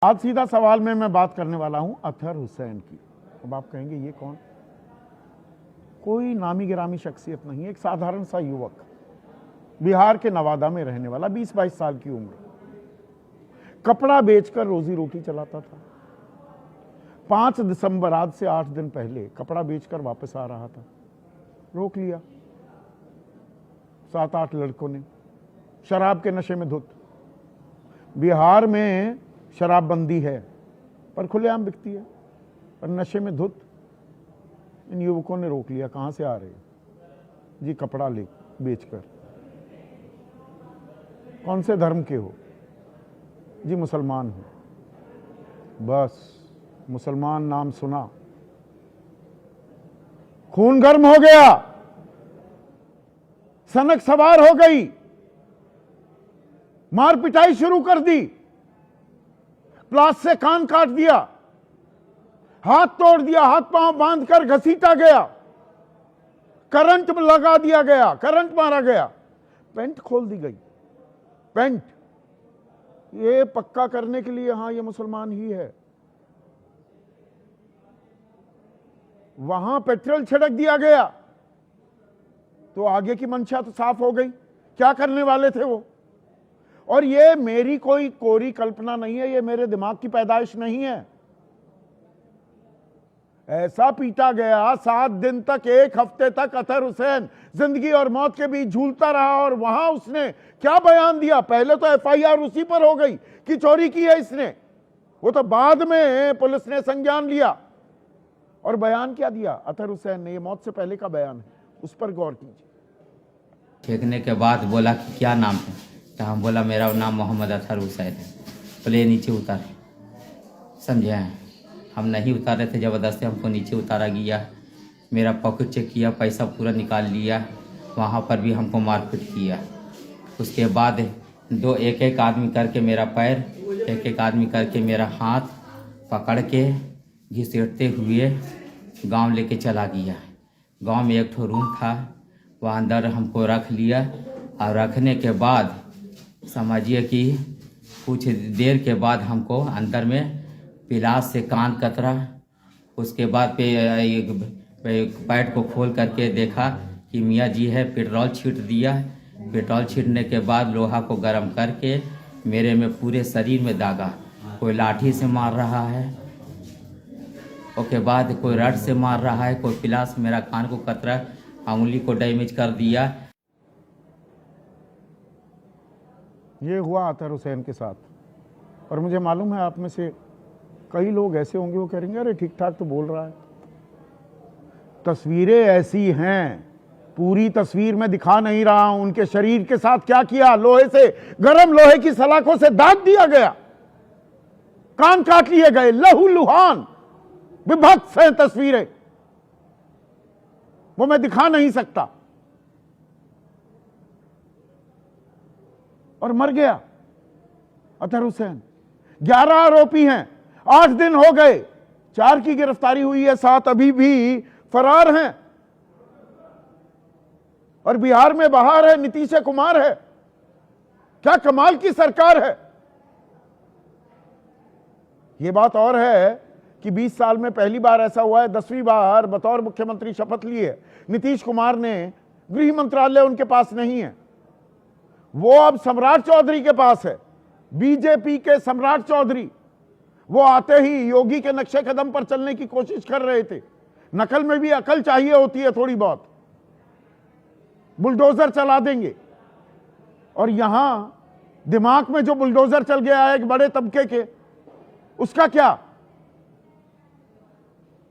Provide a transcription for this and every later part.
आज सीधा सवाल में मैं बात करने वाला हूं अतहर हुसैन की। अब आप कहेंगे ये कौन? कोई नामी गिरामी शख्सियत नहीं है, एक साधारण सा युवक, बिहार के नवादा में रहने वाला, 20-22 साल की उम्र, कपड़ा बेचकर रोजी रोटी चलाता था। 5 दिसंबर, आज से 8 दिन पहले, कपड़ा बेचकर वापस आ रहा था, रोक लिया 7-8 लड़कों ने, शराब के नशे में धुत। बिहार में शराबबंदी है पर खुलेआम बिकती है, पर नशे में धुत इन युवकों ने रोक लिया। कहां से आ रहे जी? कपड़ा ले बेचकर। कौन से धर्म के हो जी? मुसलमान हो। बस मुसलमान नाम सुना, खून गर्म हो गया, सनक सवार हो गई, मार पिटाई शुरू कर दी, प्लास से कान काट दिया, हाथ तोड़ दिया, हाथ पांव बांधकर घसीटा गया, करंट लगा दिया गया, करंट मारा गया, पेंट खोल दी गई। पेंट ये पक्का करने के लिए हां ये मुसलमान ही है। वहां पेट्रोल छिड़क दिया गया तो आगे की मंशा तो साफ हो गई, क्या करने वाले थे वो। और ये मेरी कोई कोरी कल्पना नहीं है, ये मेरे दिमाग की पैदाइश नहीं है। ऐसा पीटा गया 7 दिन तक, 1 हफ्ते तक अतहर हुसैन जिंदगी और मौत के बीच झूलता रहा। और वहां उसने क्या बयान दिया? पहले तो एफआईआर उसी पर हो गई कि चोरी की है इसने, वो तो बाद में पुलिस ने संज्ञान लिया। और बयान क्या दिया अतहर हुसैन ने? ये मौत से पहले का बयान है, उस पर गौर कीजिए। फेंकने के बाद बोला कि क्या नाम है? तो हम बोला मेरा नाम मोहम्मद अतहर हुसैन है। बोले नीचे उतारे, समझे हैं? हम नहीं उतारे थे, ज़बरदस्ती हमको नीचे उतारा गया। मेरा पॉकेट चेक किया, पैसा पूरा निकाल लिया, वहाँ पर भी हमको मारपीट किया। उसके बाद एक एक आदमी करके मेरा पैर, एक एक आदमी करके मेरा हाथ पकड़ के घिसेटते हुए गांव लेके चला गया। गांव में एक ठो रूम था, वहाँ अंदर हमको रख लिया। और रखने के बाद समझिए कि कुछ देर के बाद हमको अंदर में पिलास से कान कतरा। उसके बाद पैड को खोल करके देखा कि मियाँ जी है, पेट्रोल छींट दिया। पेट्रोल छींटने के बाद लोहा को गर्म करके मेरे में पूरे शरीर में दागा। कोई लाठी से मार रहा है, उसके बाद कोई रड से मार रहा है, कोई पिलास मेरा कान को कतरा, उंगली को डैमेज कर दिया। ये हुआ अतहर हुसैन के साथ। और मुझे मालूम है आप में से कई लोग ऐसे होंगे, वो कहेंगे अरे ठीक ठाक तो बोल रहा है। तस्वीरें ऐसी हैं, पूरी तस्वीर में दिखा नहीं रहा हूं उनके शरीर के साथ क्या किया। लोहे से, गरम लोहे की सलाखों से दाग दिया गया, कान काट लिए गए, लहू लुहान विभत्स हैं तस्वीरें, वो मैं दिखा नहीं सकता। और मर गया अतहर हुसैन। 11 आरोपी हैं, 8 दिन हो गए, 4 की गिरफ्तारी हुई है, 7 अभी भी फरार हैं। और बिहार में बहार है, नीतीश कुमार है, क्या कमाल की सरकार है। यह बात और है कि 20 साल में पहली बार ऐसा हुआ है, 10वीं बार बतौर मुख्यमंत्री शपथ लिए नीतीश कुमार ने। गृह मंत्रालय उनके पास नहीं है, वो अब सम्राट चौधरी के पास है, बीजेपी के सम्राट चौधरी। वो आते ही योगी के नक्शे कदम पर चलने की कोशिश कर रहे थे। नकल में भी अकल चाहिए होती है थोड़ी बहुत, बुलडोजर चला देंगे। और यहां दिमाग में जो बुलडोजर चल गया है एक बड़े तबके के, उसका क्या?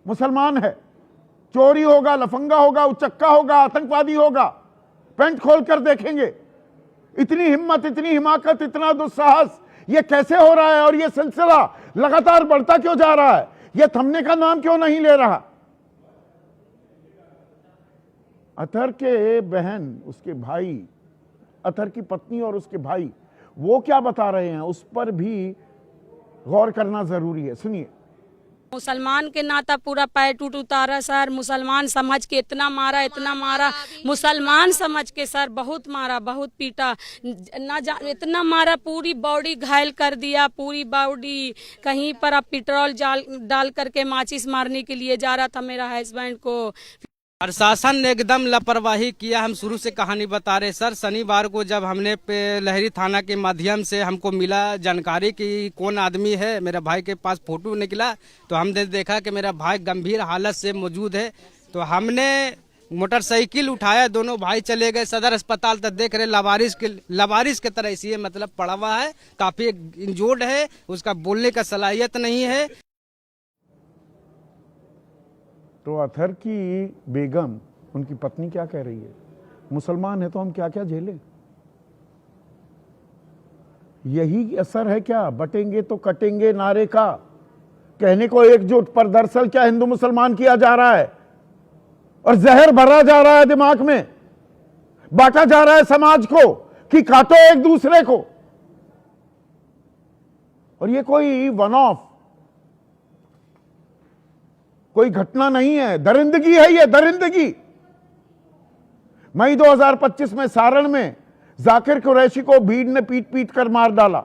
मुसलमान है, चोरी होगा, लफंगा होगा, उचक्का होगा, आतंकवादी होगा, पेंट खोलकर देखेंगे। इतनी हिम्मत, इतनी हिमाकत, इतना दुस्साहस, ये कैसे हो रहा है? और ये सिलसिला लगातार बढ़ता क्यों जा रहा है? ये थमने का नाम क्यों नहीं ले रहा? अतहर के बहन, उसके भाई, अतहर की पत्नी और उसके भाई, वो क्या बता रहे हैं, उस पर भी गौर करना जरूरी है। सुनिए। मुसलमान के नाता पूरा पैर टूट उतारा सर। मुसलमान समझ के इतना मारा, मुसलमान समझ के सर बहुत मारा, बहुत पीटा, इतना मारा, पूरी बॉडी घायल कर दिया, पूरी बॉडी। कहीं पर अब पेट्रोल डाल करके माचिस मारने के लिए जा रहा था मेरा हस्बैंड को। प्रशासन ने एकदम लापरवाही किया। हम शुरू से कहानी बता रहे सर। शनिवार को जब हमने लहरी थाना के माध्यम से हमको मिला जानकारी कि कौन आदमी है, मेरा भाई के पास फोटो निकला, तो हमने देखा कि मेरा भाई गंभीर हालत से मौजूद है। तो हमने मोटरसाइकिल उठाया, दोनों भाई चले गए सदर अस्पताल तक। देख रहे लवारिस के तरह इसी मतलब पड़ा हुआ है, काफी इंजोर्ड है, उसका बोलने का सलाहियत नहीं है। तो अतहर की बेगम, उनकी पत्नी क्या कह रही है? मुसलमान है तो हम क्या क्या झेलें? यही असर है क्या बटेंगे तो कटेंगे नारे का? कहने को एकजुट, पर दरअसल क्या हिंदू मुसलमान किया जा रहा है और जहर भरा जा रहा है दिमाग में, बांटा जा रहा है समाज को कि काटो एक दूसरे को। और ये कोई वन ऑफ कोई घटना नहीं है, दरिंदगी है ये, दरिंदगी। मई 2025 में सारण में जाकिर कुरैशी को भीड़ ने पीट पीट कर मार डाला।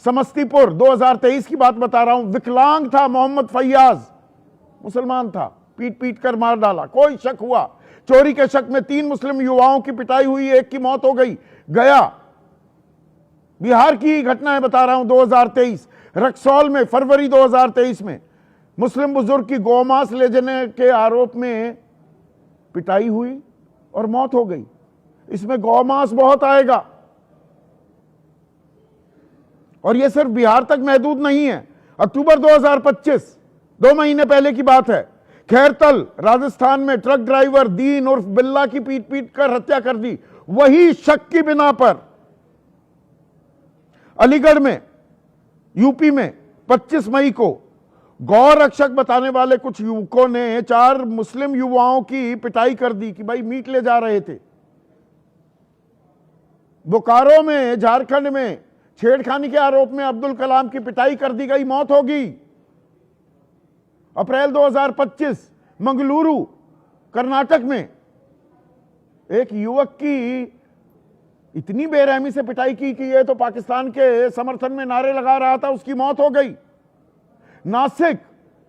समस्तीपुर 2023 की बात बता रहा हूं, विकलांग था मोहम्मद फैयाज, मुसलमान था, पीट पीट कर मार डाला, कोई शक हुआ। चोरी के शक में 3 मुस्लिम युवाओं की पिटाई हुई, एक की मौत हो गई। गया बिहार की घटना है बता रहा हूं, 2023 रक्सौल में फरवरी 2023 में मुस्लिम बुजुर्ग की गौमांस ले जाने के आरोप में पिटाई हुई और मौत हो गई। इसमें गौमांस बहुत आएगा। और यह सिर्फ बिहार तक महदूद नहीं है। अक्टूबर 2025, 2 महीने पहले की बात है, खैरतल राजस्थान में ट्रक ड्राइवर दीन उर्फ बिल्ला की पीट पीट कर हत्या कर दी, वही शक की बिना पर। अलीगढ़ में, यूपी में 25 मई को गौ रक्षक बताने वाले कुछ युवकों ने 4 मुस्लिम युवाओं की पिटाई कर दी कि भाई मीट ले जा रहे थे। बोकारो में, झारखंड में छेड़खानी के आरोप में अब्दुल कलाम की पिटाई कर दी गई, मौत हो गई। अप्रैल 2025 मंगलुरु कर्नाटक में एक युवक की इतनी बेरहमी से पिटाई की कि यह तो पाकिस्तान के समर्थन में नारे लगा रहा था, उसकी मौत हो गई। नासिक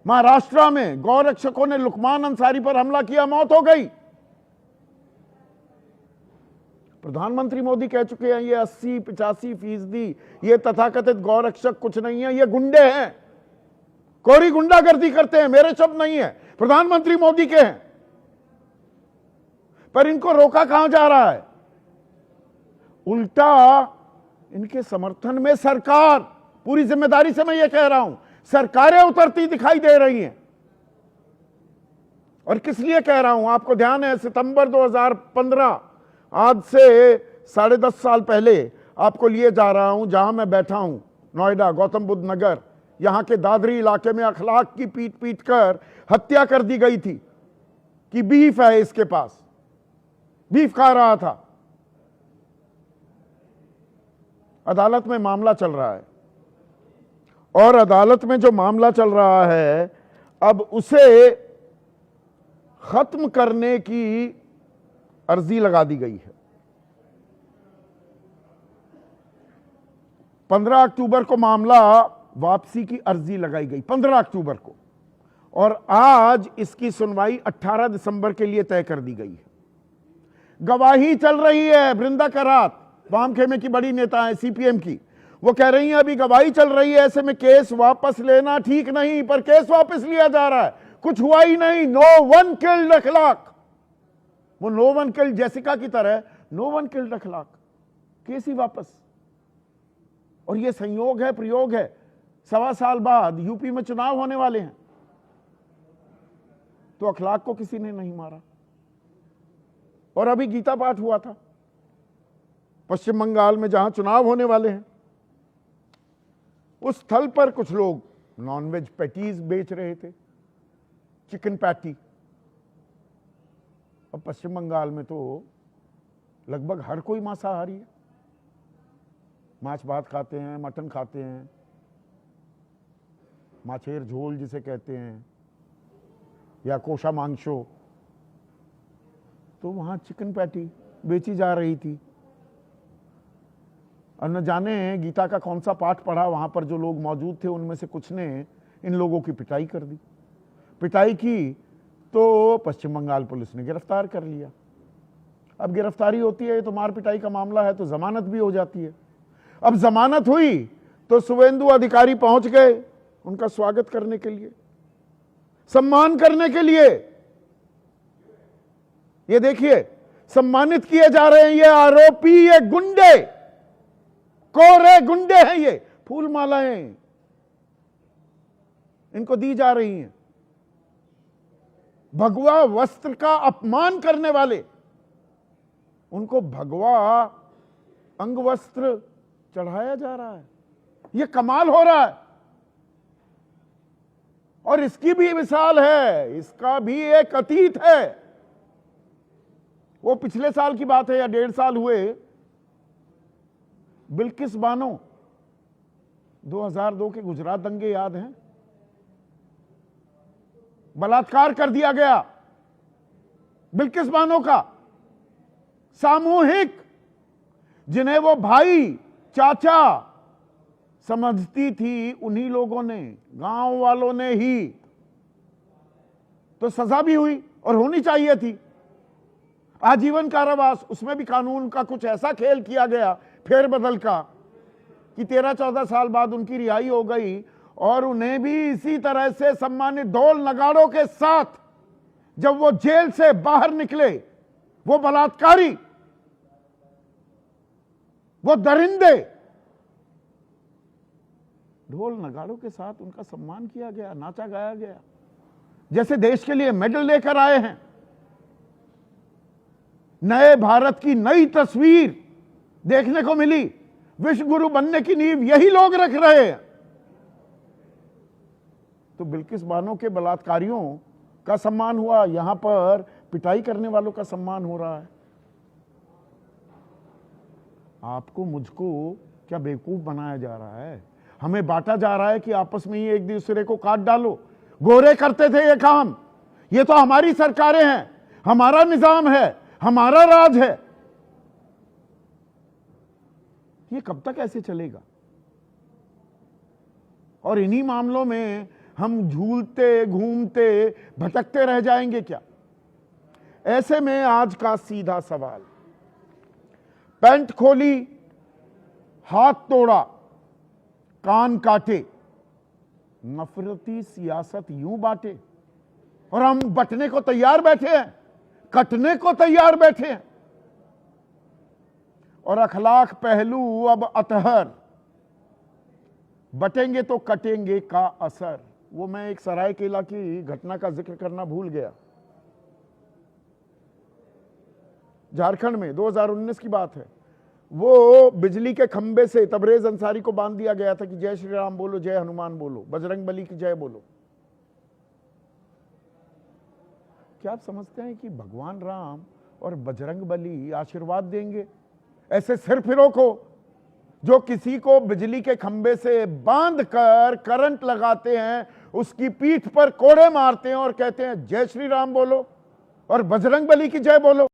महाराष्ट्र में गौ रक्षकों ने लुकमान अंसारी पर हमला किया, मौत हो गई। प्रधानमंत्री मोदी कह चुके हैं ये 80-85% ये तथाकथित गौ रक्षक कुछ नहीं है, ये गुंडे हैं, कोरी गुंडागर्दी करते हैं। मेरे शब्द नहीं है, प्रधानमंत्री मोदी के हैं। पर इनको रोका कहां जा रहा है? उल्टा इनके समर्थन में सरकार, पूरी जिम्मेदारी से मैं ये कह रहा हूं, सरकारें उतरती दिखाई दे रही हैं। और किस लिए कह रहा हूं? आपको ध्यान है, सितंबर 2015, आज से 10.5 साल पहले आपको लिए जा रहा हूं जहां मैं बैठा हूं, नोएडा, गौतम बुद्ध नगर, यहां के दादरी इलाके में अखलाक की पीट पीट कर हत्या कर दी गई थी कि बीफ है इसके पास, बीफ खा रहा था। अदालत में मामला चल रहा है और अदालत में जो मामला चल रहा है, अब उसे खत्म करने की अर्जी लगा दी गई है। 15 अक्टूबर को मामला वापसी की अर्जी लगाई गई, 15 अक्टूबर को, और आज इसकी सुनवाई 18 दिसंबर के लिए तय कर दी गई है। गवाही चल रही है। वृंदा करात वाम खेमे की बड़ी नेता है सीपीएम की, वो कह रही हैं अभी गवाही चल रही है, ऐसे में केस वापस लेना ठीक नहीं। पर केस वापस लिया जा रहा है, कुछ हुआ ही नहीं। नो वन किल्ड अखलाक, वो नो वन किल्ड जेसिका की तरह, नो वन किल्ड अखलाक, केस ही वापस। और ये संयोग है, प्रयोग है, 1.25 साल बाद यूपी में चुनाव होने वाले हैं, तो अखलाक को किसी ने नहीं मारा। और अभी गीता पाठ हुआ था पश्चिम बंगाल में, जहां चुनाव होने वाले हैं, उस स्थल पर कुछ लोग नॉनवेज पैटीज बेच रहे थे, चिकन पैटी। अब पश्चिम बंगाल में तो लगभग हर कोई मांसाहारी है, मांस भात खाते हैं, मटन खाते हैं, माछेर झोल जिसे कहते हैं, या कोशा मांगशो, तो वहां चिकन पैटी बेची जा रही थी। और न जाने गीता का कौन सा पाठ पढ़ा, वहां पर जो लोग मौजूद थे उनमें से कुछ ने इन लोगों की पिटाई कर दी। पिटाई की तो पश्चिम बंगाल पुलिस ने गिरफ्तार कर लिया। अब गिरफ्तारी होती है तो मार पिटाई का मामला है तो जमानत भी हो जाती है। अब जमानत हुई तो शुभेंदु अधिकारी पहुंच गए उनका स्वागत करने के लिए, सम्मान करने के लिए। ये देखिए, सम्मानित किए जा रहे हैं ये आरोपी, ये गुंडे, कोरे गुंडे हैं ये। फूल मालाएं इनको दी जा रही हैं। भगवा वस्त्र का अपमान करने वाले, उनको भगवा अंगवस्त्र चढ़ाया जा रहा है। यह कमाल हो रहा है। और इसकी भी मिसाल है, इसका भी एक अतीत है। वो पिछले साल की बात है या 1.5 साल हुए, बिल्किस बानो, 2002 के गुजरात दंगे याद हैं? बलात्कार कर दिया गया बिल्किस बानो का, सामूहिक, जिन्हें वो भाई चाचा समझती थी उन्हीं लोगों ने, गांव वालों ने ही। तो सजा भी हुई और होनी चाहिए थी, आजीवन कारावास। उसमें भी कानून का कुछ ऐसा खेल किया गया फेरबदल का कि 13-14 साल बाद उनकी रिहाई हो गई और उन्हें भी इसी तरह से सम्मानित ढोल नगाड़ों के साथ जब वो जेल से बाहर निकले, वो बलात्कारी, वो दरिंदे, ढोल नगाड़ों के साथ उनका सम्मान किया गया, नाचा गाया गया, जैसे देश के लिए मेडल लेकर आए हैं। नए भारत की नई तस्वीर देखने को मिली। विश्व गुरु बनने की नींव यही लोग रख रहे हैं। तो बिल्किस बानो के बलात्कारियों का सम्मान हुआ, यहां पर पिटाई करने वालों का सम्मान हो रहा है। आपको मुझको क्या बेवकूफ बनाया जा रहा है? हमें बांटा जा रहा है कि आपस में ही एक दूसरे को काट डालो। गोरे करते थे ये काम। ये तो हमारी सरकारें हैं, हमारा निजाम है, हमारा राज है। ये कब तक ऐसे चलेगा? और इन्हीं मामलों में हम झूलते घूमते भटकते रह जाएंगे क्या? ऐसे में आज का सीधा सवाल, पैंट खोली, हाथ तोड़ा, कान काटे, नफरती सियासत यूं बांटे, और हम बटने को तैयार बैठे हैं, कटने को तैयार बैठे हैं। और अखलाक पहलू अब अतहर, बटेंगे तो कटेंगे का असर। वो मैं एक सरायकेला की घटना का जिक्र करना भूल गया। झारखंड में 2019 की बात है। वो बिजली के खंबे से तबरेज अंसारी को बांध दिया गया था कि जय श्री राम बोलो, जय हनुमान बोलो, बजरंग बली की जय बोलो। क्या आप समझते हैं कि भगवान राम और बजरंग बली आशीर्वाद देंगे ऐसे सिरफिरों को जो किसी को बिजली के खंबे से बांध कर करंट लगाते हैं, उसकी पीठ पर कोड़े मारते हैं और कहते हैं जय श्री राम बोलो और बजरंग बली की जय बोलो?